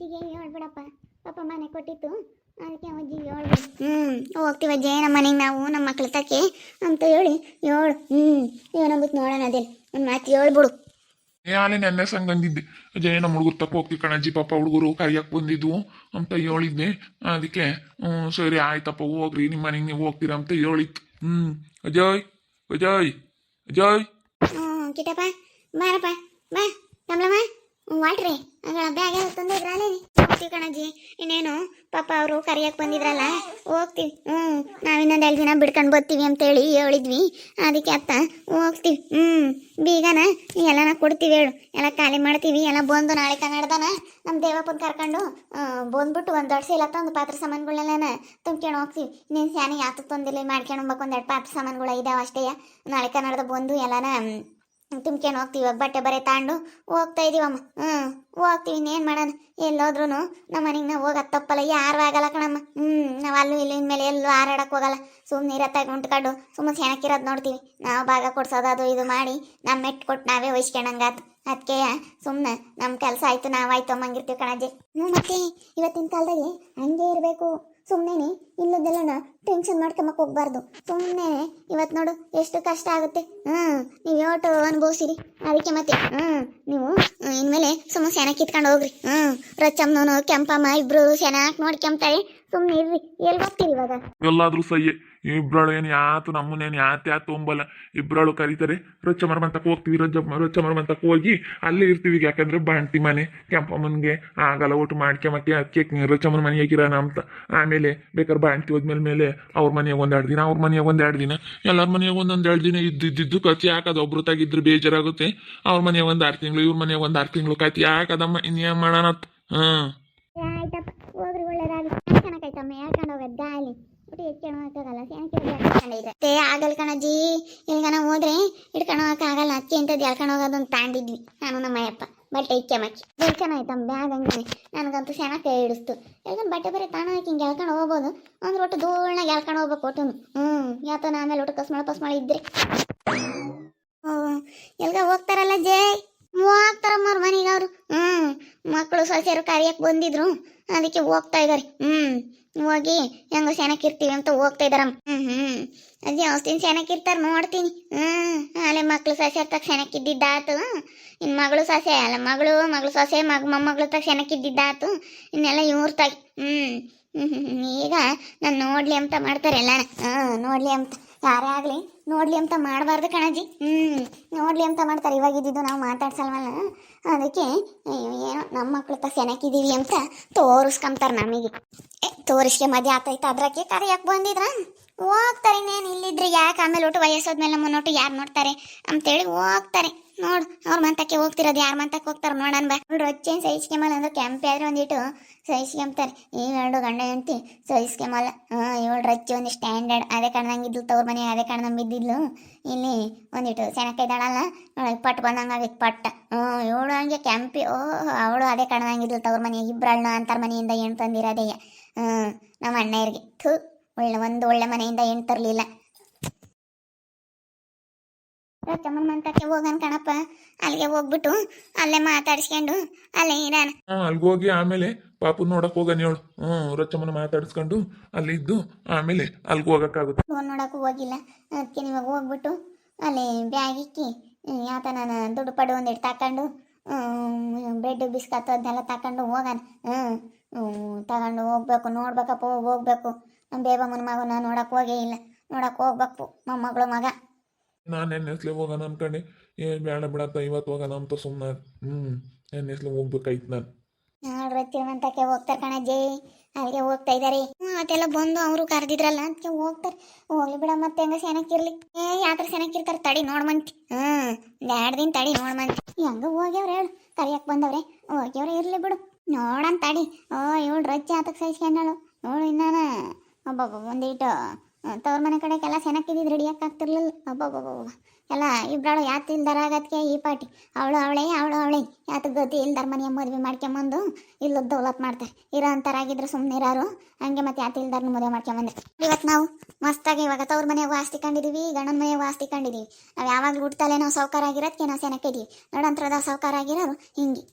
ಅಜ್ಜಿಗೆ ಹೇಳ್ಬಿಡಪ್ಪ, ಪಾಪ ಮನೆ ಕೊಟ್ಟಿತ್ತು ಅದಕ್ಕೆ ಅಜ್ಜಿಗೆ ಹೇಳ್ಬಿಡು. ಹೋಗ್ತೀವಿ ಅಜ್ಜಿ ನಮ್ಮ ಮನೆಗೆ ನಾವು ನಮ್ಮ ಮಕ್ಳ ತಕ್ಕೆ ಅಂತ ಹೇಳಿ ಹೇಳು. ಏನಾಗುತ್ತೆ ನೋಡೋಣ ಅದೇ ಒಂದು ಮಾತು ಹೇಳ್ಬಿಡು. ಅಲ್ಲಿ ನೆನ್ನೆ ಸಂಗಂದಿದ್ದೆ ಅಜಯ್ ನಮ್ಮ ಹುಡುಗರು ತಕ್ಕ ಹೋಗ್ತೀವಿ ಕಣಜ್ಜಿ ಪಾಪ ಹುಡುಗರು ಕರಿಯಕ್ಕೆ ಬಂದಿದ್ವು ಅಂತ ಹೇಳಿದ್ದೆ. ಅದಕ್ಕೆ ಸರಿ ಆಯ್ತಪ್ಪ ಹೋಗ್ರಿ ನಿಮ್ಮ ಮನೆಗೆ ನೀವು ಹೋಗ್ತೀರಾ ಅಂತ ಹೇಳಿತ್ತು. ಅಜಯ್ ಅಜಯ್ ಅಜಯ್ ಕಿಟಪ್ಪ ಬಾರಪ್ಪ ಬಾ ಕಮಲಮ್ಮ ವಾಟ್ರಿ ಬ್ಯಾಗ್ ಎಲ್ಲ ತಂದಿದ್ರಲ್ಲೇ ಹೋಗ್ತೀವಿ ಕಣಜ್ಜಿ. ಇನ್ನೇನು ಪಾಪ ಅವರು ಕರಿಯಕ್ಕೆ ಬಂದಿದ್ರಲ್ಲ ಹೋಗ್ತೀವಿ. ನಾವು ಇನ್ನೊಂದು 2 ದಿನ ಬಿಡ್ಕೊಂಡು ಬರ್ತೀವಿ ಅಂತೇಳಿ ಹೇಳಿದ್ವಿ. ಅದಕ್ಕೆ ಅತ್ತ ಹೋಗ್ತೀವಿ. ಬೀಗನ ಎಲ್ಲನ ಕೊಡ್ತೀವಿ ಹೇಳು, ಎಲ್ಲ ಖಾಲಿ ಮಾಡ್ತೀವಿ. ಎಲ್ಲ ಬಂದು ನಾಳೆ ಕನ್ನಡದನ ನಮ್ಮ ದೇವಪ್ಪನ ಕರ್ಕೊಂಡು ಬಂದ್ಬಿಟ್ಟು ಒಂದು ದೊಡ್ಡ ಸೀಲ ತಂದು ಪಾತ್ರೆ ಸಾಮಾನುಗಳನ್ನೆಲ್ಲ ತುಂಬ್ಕೊಂಡು ಹೋಗ್ತೀವಿ. ನೀನು ಸ್ಯಾನಿಗೆ ಯಾತು ತಂದಿಲ್ಲ ಮಾಡ್ಕೊಂಡು ಹೋಗ್ಬೇಕು. 1-2 ಪಾತ್ರೆ ಸಾಮಾನುಗಳು ಇದಾವೆ ಅಷ್ಟೇ. ನಾಳೆ ಕನ್ನಡದ ಬಂದು ಎಲ್ಲನ ತುಂಬ್ಕೊಂಡು ಹೋಗ್ತೀವಿ. ಇವಾಗ ಬಟ್ಟೆ ಬರೆ ತಗೊಂಡು ಹೋಗ್ತಾ ಇದೀವಮ್ಮ. ಹೋಗ್ತೀವಿ. ಇನ್ನೇನು ಮಾಡೋಣ, ಎಲ್ಲೋದ್ರೂ ನಮ್ಮ ಮನೆಗೆ ನಾವು ಹೋಗೋದು ತಪ್ಪಲ್ಲ, ಯಾರು ಆಗಲ್ಲ ಕಣಮ್ಮ. ನಾವು ಅಲ್ಲೂ ಇಲ್ಲೂ ಇನ್ಮೇಲೆ ಎಲ್ಲೂ ಹಾರಾಡಕ್ಕೆ ಹೋಗಲ್ಲ. ಸುಮ್ಮನೆ ಇರತ್ತಾಗ ಉಂಟ್ಕೊಂಡು ಸುಮ್ಮನೆ ಸೆಣಕ್ಕಿರೋದು ನೋಡ್ತೀವಿ. ನಾವು ಭಾಗ ಕೊಡ್ಸೋದು ಅದು ಇದು ಮಾಡಿ ನಮ್ಮ ಮೆಟ್ಟು ಕೊಟ್ಟು ನಾವೇ ವಹಿಸ್ಕೊಂಡಂಗಾತು. ಅದಕ್ಕೆ ಸುಮ್ಮನೆ ನಮ್ಮ ಕೆಲಸ ಆಯ್ತು ನಾವಾಯ್ತು ಅಮ್ಮಂಗಿರ್ತೀವಿ ಕಣಜ್ಜಿ. ಮತ್ತೆ ಇವತ್ತಿನ ಕಾಲದಾಗೆ ಹಂಗೆ ಇರಬೇಕು. ಸುಮ್ಮನೆ ಇಲ್ಲದೆಲ್ಲ ಟೆನ್ಷನ್ ಮಾಡ್ಕೊಂಬಕ್ಕೆ ಹೋಗ್ಬಾರ್ದು. ಸುಮ್ಮನೆ ಇವತ್ತು ನೋಡು ಎಷ್ಟು ಕಷ್ಟ ಆಗುತ್ತೆ. ನೀವು ಯೋಟು ಅನುಭವಿಸಿರಿ. ಅದಕ್ಕೆ ಮತ್ತೆ ನೀವು ಇನ್ಮೇಲೆ ಸುಮ್ಮನೆ ಸೆನ ಕಿತ್ಕೊಂಡು ಹೋಗ್ರಿ. ರಚ್ಚಮ್ಮನೂ ಕೆಂಪಮ್ಮ ಇಬ್ರು ಸೆನಾಕ್ ನೋಡ್ಕೊಂತಾರೆ. ಸುಮ್ಮನೆ ಇರ್ರಿ. ಎಲ್ಲಿ ಹೋಗ್ತೀರಿ ಇವಾಗ? ಎಲ್ಲಾದ್ರೂ ಸಹ್ಯ ಇಬ್ರಾಳು ಏನು ಯಾತು ನಮ್ಮನ್ನೇನು ಯಾತು ತೊಂಬಲ್ಲ. ಇಬ್ರಾಳು ಕರೀತಾರೆ ರಚ್ಚಮರ ಮಂತಕ್ಕೆ ಹೋಗ್ತೀವಿ. ರಚ್ಚಮರ ಮಂತಕ್ಕೆ ಹೋಗಿ ಅಲ್ಲೇ ಇರ್ತೀವಿ. ಯಾಕಂದ್ರೆ ಬಾಣ್ತಿ ಮನೆ ಕೆಂಪಮ್ಮನಿಗೆ ಆಗಲ್ಲ ಒಟ್ಟು ಮಾಡ್ಕೊಂಬಕ್ಕೆ. ಅದಕ್ಕೆ ರಚ್ಚಮ್ಮನ ಮನೆಗೆ ಹಾಕಿರೋಣ ಅಂತ. ಆಮೇಲೆ ಬೇಕಾದ್ರೆ ಬಾಣ್ತಿ ಹೋದ್ಮೇಲೆ ಅವ್ರ ಮನೆಯಾಗ 1-2 ದಿನ, ಅವ್ರ ಮನೆಯಾಗ 1-2 ದಿನ, ಎಲ್ಲರ ಮನೆಯಾಗ 1-2 ದಿನ ಇದ್ದಿದ್ದು ಕತಿ ಹಾಕೋದು. ಒಬ್ರು ತಾಗಿದ್ರೆ ಬೇಜಾರಾಗುತ್ತೆ. ಅವ್ರ ಮನೆಯಾಗ 1-6 ತಿಂಗಳು, ಇವ್ರ ಮನೆಯಾಗ 1-6 ತಿಂಗಳು ಕತಿ ಹಾಕದಮ್ಮ. ಇನ್ನೇನು ಮಾಡೋಣ. ಆಯ್ತಪ್ಪ ಹೋಗ್ರಿ, ಒಳ್ಳೇದಾಗಲಿ. ಚೆನ್ನಾಗೈತಮ್ಮ ಹೇಳ್ಕೊಂಡು ಹೋಗೋದು ಗಾಲಿ ಆಗಲ್ ಕಣಜ್ಜಿ. ಇಲ್ಗನ ಹೋದ್ರೆ ಹಿಡ್ಕೊಂಡು ಹೋಗಕ್ಕಾಗಲ್ಲ. ಅದಕ್ಕೆ ಇಂಥದ್ದು ಹೇಳ್ಕೊಂಡು ಹೋಗೋದು ಅಂತ ತಾಂಡಿದ್ವಿ ನಾನು ನಮ್ಮ ಅಯ್ಯಪ್ಪ. ಬಟ್ಟೆ ಇಕ್ಕೆ ಮಕ್ಕಿ ಚೆನ್ನಾಯ್ತಮ್ಮ ಬ್ಯಾಗ್. ಹಂಗೆ ನನಗಂತೂ ಸೆನ ಕೈ ಹಿಡಿಸ್ತು. ಎಲ್ಲ ಬಟ್ಟೆ ಬರೀ ತಾಣ ಹಾಕಿ ಹಿಂಗೆ ಹೇಳ್ಕೊಂಡು ಹೋಗ್ಬೋದು. ಅಂದ್ರೆ ಒಟ್ಟು ಧೂಳ್ನಾಗ ಹೇಳ್ಕೊಂಡು ಹೋಗ್ಬೇಕು ಒಟ್ಟು. ಯಾತನ ಆಮೇಲೆ ಒಟ್ಟು ಕಸ್ಮಳ ಇದ್ರೆ ಎಲ್ಗ ಹೋಗ್ತಾರಲ್ಲ ಜೈ ಹೋಗ್ತಾರಮ್ಮ ಅವ್ರ ಮನೆಗೆ ಅವರು. ಮಕ್ಕಳು ಸೊಸೆಯರು ಕರಿಯಕ್ಕೆ ಬಂದಿದ್ರು. ಅದಕ್ಕೆ ಹೋಗ್ತಾ ಇದಾರೆ. ಹೋಗಿ ಹೆಂಗ ಸೆನಕ್ಕಿರ್ತೀವಿ ಅಂತ ಹೋಗ್ತಾ ಇದಾರಮ್ಮ. ಅಜ್ಜಿ ಅವಸ್ತಿನ ಸೆನಕ್ಕಿರ್ತಾರೆ ನೋಡ್ತೀನಿ. ಅಲ್ಲೇ ಮಕ್ಳು ಸೊಸೆ ತಕ್ಕ ಸೆನಕ್ಕಿದ್ದಾತು. ಇನ್ನು ಮಗಳು ಸೊಸೆ ಅಲ್ಲ ಮಗಳು ಸೊಸೆ ಮೊಮ್ಮಗಳು ತಕ್ಕ ಸೆನಕ್ಕಿದ್ದಾತು. ಇನ್ನೆಲ್ಲ ಇವ್ರ ತಾಗಿ. ಈಗ ನಾನು ನೋಡ್ಲಿ ಅಂತ ಮಾಡ್ತಾರೆ ಎಲ್ಲ. ನೋಡ್ಲಿ ಅಂತ ಯಾರೇ ಆಗಲಿ ನೋಡ್ಲಿ ಅಂತ ಮಾಡಬಾರ್ದು ಕಣಜ್ಜಿ. ನೋಡ್ಲಿ ಅಂತ ಮಾಡ್ತಾರೆ. ಇವಾಗಿದ್ದು ನಾವು ಮಾತಾಡ್ಸಲ್ವಲ್ಲ. ಅದಕ್ಕೆ ಏನೋ ನಮ್ಮ ಮಕ್ಳು ತ ಸೆನಕಿದ್ದೀವಿ ಅಂತ ತೋರಿಸ್ಕೊಂತಾರೆ ನಮಗೆ. ತೋರಿಸ್ಕೆ ಮದುವೆ ಆತೈತೆ ಅದ್ರಕ್ಕೆ ಕರೆಯಕ್ಕೆ ಬಂದಿದ್ರ ಹೋಗ್ತಾರೆ. ಇನ್ನೇನು ಇಲ್ಲಿದ್ರೆ ಯಾಕೆ ಆಮೇಲೆ ಒಟ್ಟು ವಯಸ್ಸಾದ್ಮೇಲೆ ನಮ್ಮ ನೋಟು ಯಾರು ನೋಡ್ತಾರೆ ಅಂತೇಳಿ ಹೋಗ್ತಾರೆ. ನೋಡು ಅವ್ರ ಮಂತಕ್ಕೆ ಹೋಗ್ತಿರೋದು ಯಾರ ಮಂತಕ್ಕೆ ಹೋಗ್ತಾರೆ ನೋಡೋಣ ಬಾ. ನೋಡ್ರಿ ರೊಚ್ಚೇನು ಸಹಿಸ್ಕೆಮಲ್ಲ ಅಂದ್ರೆ ಕೆಂಪೆ ಆದ್ರೆ ಒಂದಿಟ್ಟು ಸಹಿಸ್ಕೊಂತಾರೆ. ಈ 2 ಗಂಡ ಹೆಂಡ್ತಿ ಸಹಿಸ್ಕೆಮಲ್ಲ. ಇವಳು ರಚ್ಚಿ ಒಂದು ಸ್ಟ್ಯಾಂಡರ್ಡ್. ಅದೇ ಕಣ್ದಂಗಿದ್ಲು ತವ್ರ ಮನೆ. ಅದೇ ಕಣ್ದಂಗೆ ಬಿದ್ದಿದ್ಲು. ಇಲ್ಲಿ ಒಂದಿಟ್ಟು ಸೆನಕೈದಾಳಲ್ಲ ಪಟ್ಟು ಬಂದಂಗಾಗಿತ್ತು ಪಟ್ಟ. ಇವಳು ಹಂಗೆ ಕೆಂಪಿ ಅವಳು ಅದೇ ಕಣ್ದಂಗಿದ್ಲು ತವ್ರ ಮನೆಯಾಗ. ಇಬ್ಬರಳ್ಳ ಅಂತರ ಮನೆಯಿಂದ ಹೆಣ್ಣು ತಂದಿರೋದಯ್ಯ. ನಮ್ಮ ಅಣ್ಣಯ್ಯರಿಗೆ ಒಳ್ಳೆ ಮನೆಯಿಂದ ಹೆಣ್ಣು ತರಲಿಲ್ಲ. ರಚ್ಚಮ್ಮನ ಮಂತಕ್ಕೆ ಹೋಗನ್ ಕಣಪ್ಪ. ಅಲ್ಲಿಗೆ ಹೋಗ್ಬಿಟ್ಟು ಅಲ್ಲೇ ಮಾತಾಡಿಸ್ಕೊಂಡು ಅಲ್ಲೇ ಇರಾನ. ಅಲ್ಲಿಗೆ ಹೋಗಿ ಆಮೇಲೆ ಪಾಪು ನೋಡಕ್ ಹೋಗನ್ ಹೇಳು. ರಚ್ಚಮ್ಮನ ಮಾತಾಡಿಸ್ಕೊಂಡು ಅಲ್ಲಿ ಇದ್ದು ಆಮೇಲೆ ಅಲ್ಲಿಗೆ ಹೋಗಕ್ಕಾಗುತ್ತೆ. ಫೋನ್ ನೋಡಕ್ಕೂ ಹೋಗಿಲ್ಲ. ಅದಕ್ಕೆ ನೀವಾಗ ಹೋಗ್ಬಿಟ್ಟು ಅಲ್ಲಿ ಬ್ಯಾಗ್ ಇಕ್ಕಿ ಯಾತ ನಾನು ದುಡ್ಡು ಪಡು ಒಂದಿಟ್ಟು ತಕೊಂಡು ಬ್ರೆಡ್ ಬಿಸ್ಕತ್ ಅದನ್ನೆಲ್ಲ ತಕೊಂಡು ಹೋಗಣ. ತಗೊಂಡು ಹೋಗ್ಬೇಕು. ನೋಡ್ಬೇಕಪ್ಪ ಹೋಗ್ಬೇಕು. ನಮ್ಮ ಬೇಬಮ್ಮನ ಮಗನ ನೋಡಕ್ ಹೋಗೇ ಇಲ್ಲ. ನೋಡಕ್ ಹೋಗ್ಬೇಕು ಮೊಮ್ಮಗಳು ಮಗ. ನಾನು ಹೆಸ್ಲೆ ಹೋಗೋಣ ಅನ್ಕೊಂಡೆ. ಏನು ಬೇಡ ಬಿಡತ್ತ ಇವತ್ತು ಹೋಗೋಣ ಅಂತ ಸುಮ್ಮನೆ. ಹೆಸ್ಲೆ ಹೋಗ್ಬೇಕಾಯ್ತು ನಾನು. ನೋಡ್ರಿ ತಿರುವಂತಕ್ಕೆ ಹೋಗ್ತಾರೆ ಕಣಜ್ಜಿ. ಅಲ್ಲಿಗೆ ಹೋಗ್ತಾ ಇದಾರೆ. ಅದೆಲ್ಲ ಬಂದು ಅವರು ಕರೆದಿದ್ರಲ್ಲ ಅದಕ್ಕೆ ಹೋಗ್ತಾರೆ. ಹೋಗ್ಲಿ ಬಿಡ ಮತ್ತೆ ಹೆಂಗ ಸೆನಕ್ಕಿರ್ಲಿ. ಯಾತ್ರ ಸೆನಕ್ಕಿರ್ತಾರೆ ತಡಿ ನೋಡ್ಮಂತಿ. 2 ದಿನ ತಡಿ ನೋಡ್ಮಂತಿ. ಹೆಂಗ ಹೋಗ್ಯವ್ರ ಹೇಳು ಕರಿಯಕ್ಕೆ ಬಂದವ್ರೆ. ಹೋಗ್ಯವ್ರ ಇರ್ಲಿ ಬಿಡು ನೋಡಂತ ತಡಿ. ಇವಳು ರಜ್ಜಿ ಆತಕ್ಕೆ ಸಹಿಸ್ಕೊಂಡಳು. ನೋಡು ಇನ್ನಾನ ಒಬ್ಬೊಬ್ಬ ಒಂದಿಟ್ಟು ತವ್ರ ಮನೆ ಕಡೆಗೆಲ್ಲ ಸೆನಕ್ಕಿದ್ದು ರೆಡಿಯಾಕೆ ಆಗ್ತಿರ್ಲಿಲ್ಲ. ಒಬ್ಬೊಬ್ಬೊಬ್ಬ ಎಲ್ಲ ಇಬ್ಬರಾಳು ಯಾತಿಲ್ದಾರ ಆಗತ್ಕೆ ಈ ಪಾಟಿ. ಅವಳು ಅವಳೇ ಯಾತ ಗತಿ ಇಲ್ದಾರ ಮನೆಯ ಮದುವೆ ಮಾಡ್ಕೊಂಬಂದು ಇಲ್ಲದ ದೌಲತ್ ಮಾಡ್ತಾರೆ. ಇರೋ ಅಂತಾರಾಗಿದ್ರೆ ಸುಮ್ಮನೆ ಇರಾರು, ಹಂಗೆ ಮತ್ತೆ ಯಾತ ಇಲ್ದಾರ್ನ ಮದುವೆ ಮಾಡ್ಕೊಂಬಂದೆ. ಇವತ್ತು ನಾವು ಮಸ್ತಾಗಿ ಇವಾಗ ತವ್ರ ಮನೆಯಾಗ ಆಸ್ತಿ ಕಂಡಿದೀವಿ, ಗಂಡನ ಮನೆಯಾಗ ಆಸ್ತಿ ಕಂಡಿದೀವಿ. ನಾವು ಯಾವಾಗಲೂ ಹುಟ್ಟತಲೇ ನಾವು ಸಾವುಕಾರ ಆಗಿರೋದಕ್ಕೆ ನಾವು ಸೆನಕ್ಕಿದೀವಿ. ನೋಡಂತ್ರದ ಸಾವುಕಾರ ಆಗಿರೋರು ಹಿಂಗೆ.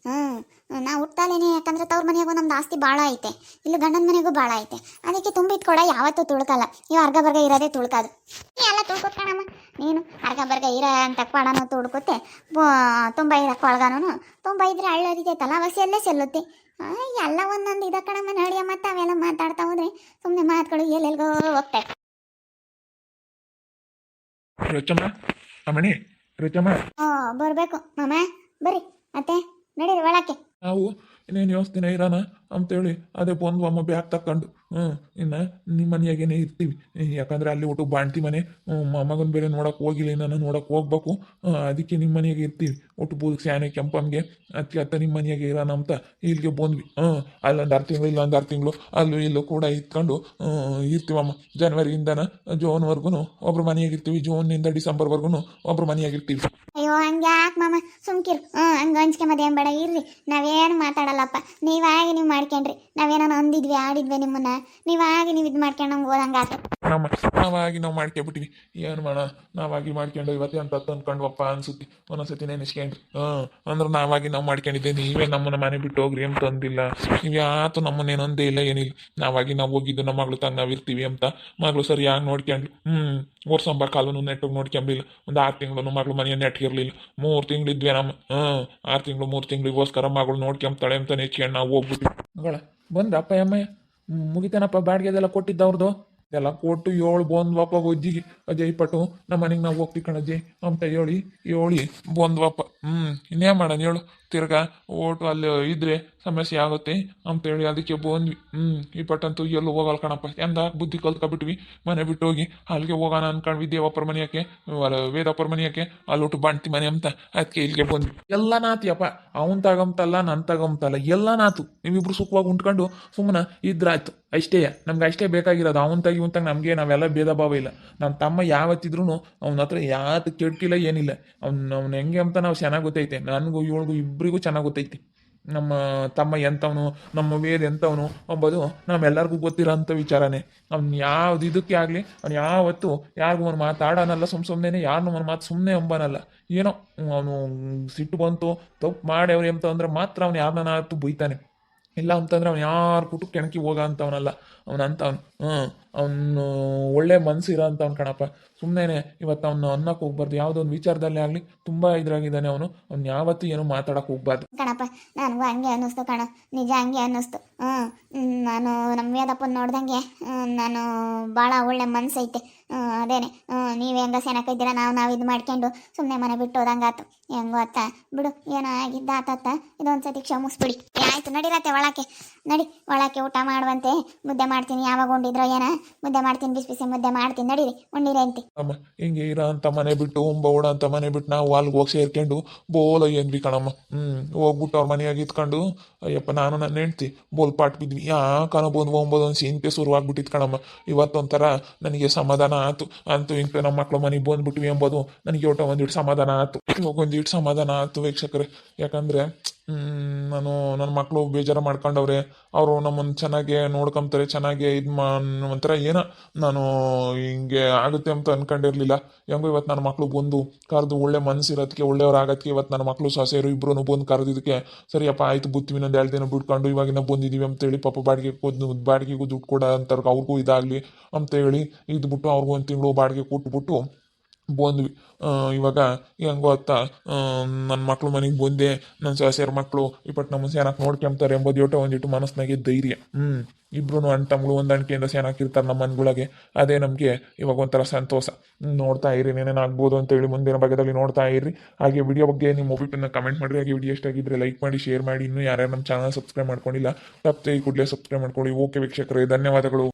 ನಾವು ಹುಟ್ಟತಲೇನೆ, ಯಾಕಂದ್ರೆ ತವ್ರ ಮನೆಯಾಗೂ ನಮ್ದು ಆಸ್ತಿ ಭಾಳ ಐತೆ, ಇಲ್ಲಿ ಗಂಡನ ಮನೆಗೂ ಭಾಳ ಐತೆ. ಅದಕ್ಕೆ ತುಂಬಿದ ಕೊಡ ಯಾವತ್ತೂ ತುಳ್ಕಲ್ಲ. ಇವು ಅರ್ಗ ಬರ್ಗ ಇರೋದೇ ತುಳ್ಕೋದು. ಎಲ್ಲ ತುಳ್ಕೊತ್ ಕಣಮ್ಮ ನೀನು. ಅರ್ಗ ಬರ್ಗ ಇರೋ ಅಂತ ಕೊಡನೂ ತುಳ್ಕೊತ್ತೆ, ತುಂಬ ಇರೋ ಕೊಳಗನೂ ತುಂಬ ಇದ್ರೆ ಹಳ್ಳರಿತೈತಲ್ಲ ಅವಸೆಲ್ಲೇ ಸೆಲ್ಲುತ್ತೆ. ಎಲ್ಲ ಒಂದೊಂದು ಇದ ಕಣಮ್ಮ. ನಡಿಯ ಮತ್ತೆ ಅವೆಲ್ಲ ಮಾತಾಡ್ತಾ ಹೋದ್ರೆ ಸುಮ್ಮನೆ ಮಾತುಗಳು ಎಲ್ಲೆಲ್ಗೋ ಹೋಗ್ತಾರೆ. ರಚಮ್ಮ ಅಮ್ಮಣಿ ರಚಮ್ಮ, ಬರಬೇಕು ಮಾಮ, ಬರ್ರಿ ಅತ್ತೆ, ನಡೀರಿ ಒಳಕ್ಕೆ. ನಾವು ಇನ್ನೇನು ಯೋಚನೆ ಇರೋಣ ಅಂತೇಳಿ ಅದೇ ಬಂದು ಅಮ್ಮ ಬ್ಯಾಗ್ ತಕೊಂಡು ಇನ್ನು ನಿಮ್ಮ ಮನೆಯಾಗೇನೆ ಇರ್ತೀವಿ. ಯಾಕಂದ್ರೆ ಅಲ್ಲಿ ಒಟ್ಟು ಬಾಣ್ತಿ ಮನೆ, ಮೊಮ್ಮಗನ ಬೇರೆ ನೋಡಕ್ಕೆ ಹೋಗಿಲ್ಲ, ನಾನು ನೋಡಕ್ಕೆ ಹೋಗ್ಬೇಕು. ಅದಕ್ಕೆ ನಿಮ್ಮ ಮನೆಯಾಗೆ ಇರ್ತೀವಿ. ಒಟ್ಟು ಬೂದಕ್ಕೆ ಸ್ಯಾನೆ ಕೆಂಪಮ್ಗೆ ಅದಕ್ಕೆ ಅತ್ತ ನಿಮ್ಮ ಮನೆಯಾಗೆ ಇರೋಣ ಅಂತ ಇಲ್ಲಿಗೆ ಬಂದ್ವಿ. ಅಲ್ಲೊಂದು 6 ತಿಂಗಳು ಇಲ್ಲೊಂದು 6 ತಿಂಗಳು ಅಲ್ಲೂ ಇಲ್ಲೂ ಕೂಡ ಇಟ್ಕೊಂಡು ಇರ್ತೀವಮ್ಮ. ಜನವರಿಯಿಂದನ ಜೂನ್ವರೆಗೂ ಒಬ್ರು ಮನೆಯಾಗಿ ಇರ್ತೀವಿ, ಜೂನ್ನಿಂದ ಡಿಸೆಂಬರ್ವರೆಗೂ ಒಬ್ರು ಮನೆಯಾಗಿರ್ತೀವಿ. ಅಯ್ಯೋ ಹಂಗೆ ಯಾಕೆ ಮಾಮ, ಸುಮ್ಕಿರು. ಹಂಗೆ ಹಂಚ್ಕೆ ಮದುವೆ ಬೇಡ, ಇರ್ರಿ. ನಾವೇನು ಮಾತಾಡಲ್ಲಪ್ಪ, ನೀವಾಗಿ ನೀವು ಮಾಡ್ಕೊಂಡ್ರಿ. ನಾವೇನೋ ಅಂದಿದ್ವಿ ಆಡಿದ್ವಿ ನಿಮ್ಮನ್ನ, ನೀವಾಗಿ ನೀವು ಇದು ಮಾಡ್ಕೊಂಡು ನಮ್ಗೆ ಓದಂಗೆ ಆತ. ನಮ್ಮ ನಾವಾಗಿ ನಾವು ಮಾಡ್ಕೊಬಿಟ್ಟಿವಿ, ಏನು ಮಾಡೋಣ. ನಾವಾಗಿ ಮಾಡ್ಕೊಂಡು ಇವತ್ತೇ ಅಂತ ಅಂದ್ಕೊಂಡ್ವಪ್ಪ ಅನ್ಸುತ್ತೆ ಒಂದೊಂದ್ಸತಿ ನೆನೆಸ್ಕೊಂಡ್ರಿ. ಅಂದ್ರೆ ನಾವಾಗಿ ನಾವು ಮಾಡ್ಕೊಂಡಿದ್ದೆ, ನೀವೇ ನಮ್ಮನ್ನ ಮನೆ ಬಿಟ್ಟು ಹೋಗ್ರಿ ಅಂತ ಅಂದಿಲ್ಲ. ನೀವು ಯಾತು ನಮ್ಮನ್ನೇನೊಂದೇ ಇಲ್ಲ, ಏನಿಲ್ಲ. ನಾವಾಗಿ ನಾವು ಹೋಗಿದ್ದು ನಮ್ಮ ಮಗಳು ತಂಗ ನಾವು ಇರ್ತೀವಿ ಅಂತ ಮಗಳು ಸರಿಯಾಗಿ ನೋಡ್ಕೊಂಡ್ಲು. ವರ್ಷಂಬ ಕಾಲೂ ನೆಟ್ಟಿಗೆ ನೋಡ್ಕೊಂಬಿಲ್ಲ. ಒಂದು 6 ತಿಂಗಳು ಮಗಳು ಮನೆಯ ನೆಟ್ಟಿಗಿರ್ಲಿಲ್ಲ. 3 ತಿಂಗಳಿದ್ವಿ ನಮ್ಮ. 6 ತಿಂಗಳು 3 ತಿಂಗಳಿಗೋಸ್ಕರ ಮಗಳು ನೋಡ್ಕೊಂತಾಳೆ ಅಂತ ನೆಚ್ಕೊಂಡು ನಾವು ಹೋಗ್ಬಿಟ್ವಿ. ಮಗಳ ಬಂದ್ರಪ್ಪ ಅಮ್ಮಯ್ಯ, ಮುಗಿತಾನಪ್ಪ ಬಾಡಿಗೆದೆಲ್ಲ ಕೊಟ್ಟಿದ್ದವ್ರದ್ದು ಎಲ್ಲ ಕೊಟ್ಟು 7 ಬಂದ್ವಪ್ಪ ಒಜ್ಜಿಗೆ. ಅಜಯ್ ಪಟ್ಟು ನಮ್ಮ ಮನೆಗೆ ನಾವು ಹೋಗ್ತೀವಿ ಕಣಜ್ಜಿ ಅಂತ ಹೇಳಿ ಬಂದ್ವಪ್ಪ. ಇನ್ನೇ ಮಾಡೋಣ ಹೇಳು, ತಿರ್ಗಾ ಓಟು ಅಲ್ಲಿ ಇದ್ರೆ ಸಮಸ್ಯೆ ಆಗುತ್ತೆ ಅಂತೇಳಿ ಅದಕ್ಕೆ ಬಂದ್ವಿ. ಈ ಪಟ್ಟಂತೂ ಎಲ್ಲೂ ಹೋಗಲ್ಲ ಕಣಪ್ಪ, ಎಂದ ಬುದ್ಧಿ ಕಲ್ತ್ಕೊಬಿಟ್ವಿ. ಮನೆ ಬಿಟ್ಟು ಹೋಗಿ ಅಲ್ಲಿಗೆ ಹೋಗೋಣ ಅನ್ಕೊಂಡ್ವಿ, ದೇವಪ್ಪರ ಮನೆಯಕ್ಕೆ, ವೇದಪ್ಪರ ಮನೆಯಕ್ಕೆ, ಅಲ್ಲಿ ಒಟ್ಟು ಬಾಣ್ತಿ ಮನೆ ಅಂತ. ಅದಕ್ಕೆ ಇಲ್ಲಿಗೆ ಬಂದ್ವಿ. ಎಲ್ಲ ನಾತಿಯಪ್ಪ, ಅವನ್ ತಗೊಂತಲ್ಲ ನನ್ನ ತಗೊಂತಲ್ಲ, ಎಲ್ಲ ನಾತು. ನೀವಿಬ್ರು ಸುಖವಾಗಿ ಉಂಟ್ಕೊಂಡು ಸುಮ್ಮನೆ ಇದ್ರಾಯ್ತು ಅಷ್ಟೇ. ನಮ್ಗೆ ಅಷ್ಟೇ ಬೇಕಾಗಿರೋದು. ಅವನ್ ತಗಿ ಉಂತಾಗ ನಮಗೆ ನಾವೆಲ್ಲ ಭೇದ ಭಾವ ಇಲ್ಲ. ನಮ್ಮ ತಮ್ಮ ಯಾವತ್ತಿದ್ರು ಅವನ ಹತ್ರ ಯಾತು ಕೆಡ್ಕಿಲ್ಲ, ಏನಿಲ್ಲ. ಅವ್ನು ಹೆಂಗೆ ಅಂತ ನಾವು ಚೆನ್ನಾಗಿ ಗೊತ್ತೈತೆ. ನನಗೂ ಇವಳಿಗೂ ಇಬ್ಬರಿಗೂ ಚೆನ್ನಾಗಿ ಗೊತ್ತೈತಿ. ನಮ್ಮ ತಮ್ಮ ಎಂಥವನು, ನಮ್ಮ ವೇದ ಎಂಥವನು ಅಂಬೋದು ನಮ್ಮೆಲ್ಲರಿಗೂ ಗೊತ್ತಿರೋ ಅಂಥ ವಿಚಾರನೇ. ಅವ್ನು ಯಾವ್ದು ಇದಕ್ಕೆ ಆಗಲಿ, ಅವ್ನು ಯಾವತ್ತು ಯಾರಿಗೂ ಒಂದು ಮಾತಾಡೋನಲ್ಲ, ಸುಮ್ಮನೆ ಯಾರನ್ನೂ ಒಂದು ಮಾತು ಸುಮ್ಮನೆ ಅಂಬನಲ್ಲ. ಏನೋ ಅವನು ಸಿಟ್ಟು ಬಂತು, ತಪ್ಪು ಮಾಡ್ಯವ್ರಿ ಅಂತ ಅಂದ್ರೆ ಮಾತ್ರ ಅವ್ನು ಯಾರನ್ನಾತು ಬೈತಾನೆ. ಇಲ್ಲ ಅಂತಂದ್ರೆ ಅವ್ನು ಯಾರು ಕುಟು ಕೆಣಕಿ ಹೋಗ ಅಂತವನಲ್ಲ. ಅವನು ಅವನು ಒಳ್ಳೆ ಮನಸ್ಸು ಇರೋ ಅಂತವ್ನು ಕಣಪ್ಪ. ಸುಮ್ಮನೆ ಇವತ್ತು ಅವನು ಅನ್ನಕ್ಕೆ ಹೋಗ್ಬಾರ್ದು. ಯಾವುದೋ ಒಂದು ವಿಚಾರದಲ್ಲೇ ಆಗಲಿ ತುಂಬ ಇದ್ರಾಗಿದ್ದಾನೆ ಅವನು. ಯಾವತ್ತೂ ಏನೂ ಮಾತಾಡಕ್ಕೆ ಹೋಗ್ಬಾರ್ದು ಕಣಪ್ಪ. ನನಗೂ ಹಂಗೆ ಅನ್ನಿಸ್ತು ಕಣ, ನಿಜ ಹಂಗೆ ಅನ್ನಿಸ್ತು. ನಾನು ನಮ್ಮ ವೇದಪ್ಪನ ನೋಡ್ದಂಗೆ ನಾನು ಭಾಳ ಒಳ್ಳೆ ಮನಸ್ಸೈತೆ. ಅದೇನೆ, ನೀವು ಹೆಂಗ ಸೆನಕಿದ್ದೀರ, ನಾವು ಇದು ಮಾಡ್ಕೊಂಡು ಸುಮ್ಮನೆ ಮನೆ ಬಿಟ್ಟು ಹೋದಂಗಾತು. ಹೆಂಗೋ ಅತ್ತ ಬಿಡು, ಏನೋ ಆಗಿದ್ದ ಆತತ್ತ, ಇದೊಂದ್ಸತಿ ಕ್ಷಮಿಸ್ಬಿಡಿ. ಆಯ್ತು ನಡಿರತ್ತೆ ಒಳಕ್ಕೆ, ನಡಿ ಒಳಕ್ಕೆ ಊಟ ಮಾಡುವಂತೆ. ಮುದ್ದೆ ಮಾಡ್ತೀನಿ, ಯಾವಾಗ ಉಂಡಿದ್ರೋ ಏನ, ಮುದ್ದೆ ಮಾಡ್ತೀನಿ, ಬಿಸಿ ಬಿಸಿ ಮುದ್ದೆ ಮಾಡ್ತೀನಿ, ನಡೀರಿ ಉಂಡಿರಿ ಅಂತಿ. ಅಮ್ಮ ಹಿಂಗೆ ಇರೋ ಅಂತ ಮನೆ ಬಿಟ್ಟು ಓಡ ಅಂತ ಮನೆ ಬಿಟ್ಟು ನಾವು ಅಲ್ಲಿಗೆ ಹೋಗಿ ಸೇರ್ಕೊಂಡು ಬೋಲ್ ಏನ್ವಿ ಕಣಮ್ಮ. ಹೋಗ್ಬಿಟ್ಟು ಅವ್ರ ಮನೆಯಾಗಿ ಇತ್ಕೊಂಡು ಅಯ್ಯಪ್ಪ ನಾನು ನನ್ನ ಹೆಂಡ್ತಿ ಬೋಲ್ ಪಾಟ್ ಬಿದ್ವಿ. ಯಾಕನ ಬಂದು ಒಂಬತ್ತು ಒಂದು ಚಿಂತೆ ಶುರುವಾಗ್ಬಿಟ್ಟಿತ್ತು ಕಣಮ್ಮ. ಇವತ್ತೊಂಥರ ನನಗೆ ಸಮಾಧಾನ ಆಯ್ತು. ಅಂತೂ ಇಂಕ ನಮ್ಮ ಮಕ್ಳು ಮನೆಗೆ ಬಂದ್ಬಿಟ್ವಿ ಎಂಬುದು ನನಗೆ ಒಟ್ಟು ಒಂದಿಟ್ಟು ಸಮಾಧಾನ ಆಯ್ತು. ಇವಾಗ ಒಂದಿಟ್ಟು ಸಮಾಧಾನ ಆಯ್ತು ವೀಕ್ಷಕರೇ. ಯಾಕಂದರೆ ನಾನು ನನ್ನ ಮಕ್ಕಳು ಬೇಜಾರು ಮಾಡ್ಕೊಂಡವ್ರೆ. ಅವರು ನಮ್ಮನ್ನು ಚೆನ್ನಾಗೆ ನೋಡ್ಕೊಂತಾರೆ, ಚೆನ್ನಾಗೆ ಇದು ಒಂಥರ ಏನೋ ನಾನು ಹಿಂಗೆ ಆಗುತ್ತೆ ಅಂತ ಅನ್ಕೊಂಡಿರ್ಲಿಲ್ಲ. ಹೆಂಗೋ ಇವತ್ತು ನನ್ನ ಮಕ್ಕಳು ಬಂದು ಕರೆದು ಒಳ್ಳೆ ಮನಸ್ಸಿರೋದಕ್ಕೆ, ಒಳ್ಳೆಯವ್ರು ಆಗೋದಕ್ಕೆ ಇವತ್ತು ನನ್ನ ಮಕ್ಕಳು ಸೊಸೆಯರು ಇಬ್ಬರೂ ಬಂದು ಕರೆದಿದ್ದಕ್ಕೆ ಸರಿಯಪ್ಪ ಆಯಿತು ಬುತ್ತೀವಿ, ಇನ್ನೊಂದು 2 ದಿನ ಬಿಟ್ಕೊಂಡು ಇವಾಗಿನ ಬಂದಿದ್ದೀವಿ ಅಂತೇಳಿ ಪಾಪ ಬಾಡಿಗೆಗೂ ದುಡ್ಡು ಕೊಡ ಅಂತಾರೆ, ಅವ್ರಿಗೂ ಇದಾಗಲಿ ಅಂತೇಳಿ ಇದ್ಬಿಟ್ಟು ಅವ್ರಿಗೂ 1 ತಿಂಗಳು ಬಾಡಿಗೆ ಕೊಟ್ಬಿಟ್ಟು ಬಂದ್ವಿ. ಇವಾಗ ಹೆಂಗೋ ಅತ್ತ ನನ್ನ ಮಕ್ಳು ಮನೆಗೆ ಬಂದೆ, ನನ್ನ ಸೊಸೆಯರ ಮಕ್ಕಳು ಇಪ್ಪಟ್ಟು ನಮ್ಮ ಸೇನಕ್ಕೆ ನೋಡ್ಕೊಂತಾರೆ ಎಂಬುದು ಒಂದಿಟ್ಟು ಮನಸ್ಸಿನಾಗೆ ಧೈರ್ಯ. ಇಬ್ರು ಅಣ್ಣ ತಮ್ಮಗಳು ಹೊಂದಾಣಿಕೆಯಿಂದ ಸೇನಾಕಿರ್ತಾರೆ ನಮ್ಮ ಮನೆಗಳಿಗೆ. ಅದೇ ನಮಗೆ ಇವಾಗ ಒಂಥರ ಸಂತೋಷ. ನೋಡ್ತಾ ಇರಿ, ಏನೇನಾಗ್ಬೋದು ಅಂತೇಳಿ ಮುಂದಿನ ಭಾಗದಲ್ಲಿ ನೋಡ್ತಾ ಇರಿ. ಹಾಗೆ ವಿಡಿಯೋ ಬಗ್ಗೆ ನಿಮ್ಮ ಒಪಿನಿಯನ್ನ ಕಮೆಂಟ್ ಮಾಡಿರಿ. ಹಾಗೆ ವಿಡಿಯೋ ಎಷ್ಟಾಗಿದ್ದರೆ ಲೈಕ್ ಮಾಡಿ, ಶೇರ್ ಮಾಡಿ. ಇನ್ನೂ ಯಾರ್ಯಾರು ನಮ್ಮ ಚಾನಲ್ ಸಬ್ಸ್ಕ್ರೈಬ್ ಮಾಡ್ಕೊಂಡಿಲ್ಲ ತಪ್ಪದೆ ಈ ಕೂಡಲೇ ಸಬ್ಸ್ಕ್ರೈಬ್ ಮಾಡ್ಕೊಳ್ಳಿ. ಓಕೆ ವೀಕ್ಷಕರೇ, ಧನ್ಯವಾದಗಳು.